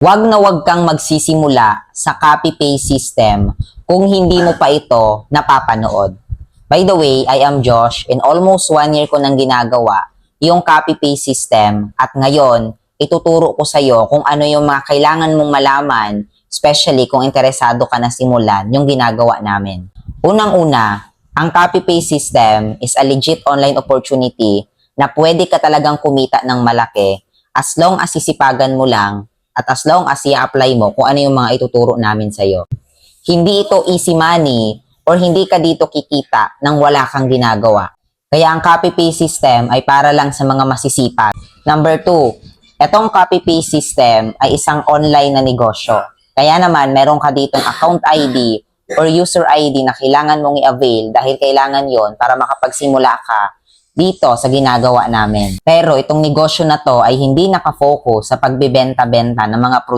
Wag na wag kang magsisimula sa copy-paste system kung hindi mo pa ito napapanood. By the way, I am Josh and almost 1 year ko nang ginagawa yung copy-paste system at ngayon, ituturo ko sa iyo kung ano yung mga kailangan mong malaman, especially kung interesado ka na simulan yung ginagawa namin. Unang-una, ang copy-paste system is a legit online opportunity na pwede ka talagang kumita ng malaki as long as sisipagan mo lang at as long as i-apply mo kung ano yung mga ituturo namin sa iyo. Hindi ito easy money or hindi ka dito kikita nang wala kang ginagawa. Kaya ang copy-paste system ay para lang sa mga masisipag. Number 2, itong copy-paste system ay isang online na negosyo. Kaya naman, meron ka ditong account ID or user ID na kailangan mong i-avail dahil kailangan yon para makapagsimula ka dito sa ginagawa namin. Pero itong negosyo na to ay hindi nakafocus sa pagbebenta-benta ng mga produkto